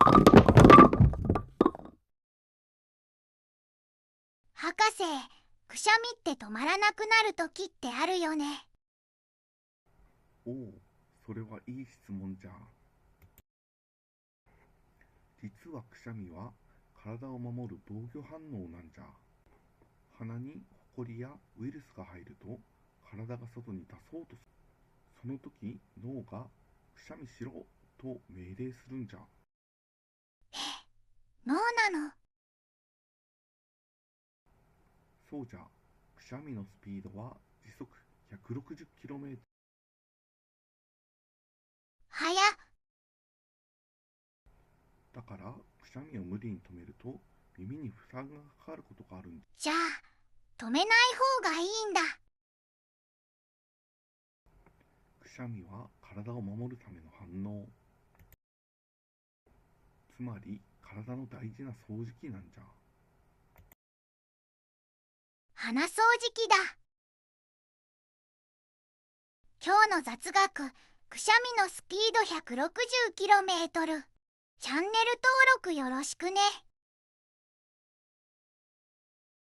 博士、くしゃみって止まらなくなるときってあるよね。おお、それはいい質問じゃ。実はくしゃみは体を守る防御反応なんじゃ。鼻にホコリやウイルスが入ると体が外に出そうとする。その時脳がくしゃみしろと命令するんじゃ。脳なの？そうじゃ。くしゃみのスピードは時速 160km。 はや。だからくしゃみを無理に止めると耳に負担がかかることがあるんじじゃあ止めない方がいいんだ。ゃ。くしゃみは体を守るための反応。つまり体の大事な掃除機なんじゃ。鼻掃除機だ。今日の雑学、くしゃみのスピード 160km。チャンネル登録よろしくね。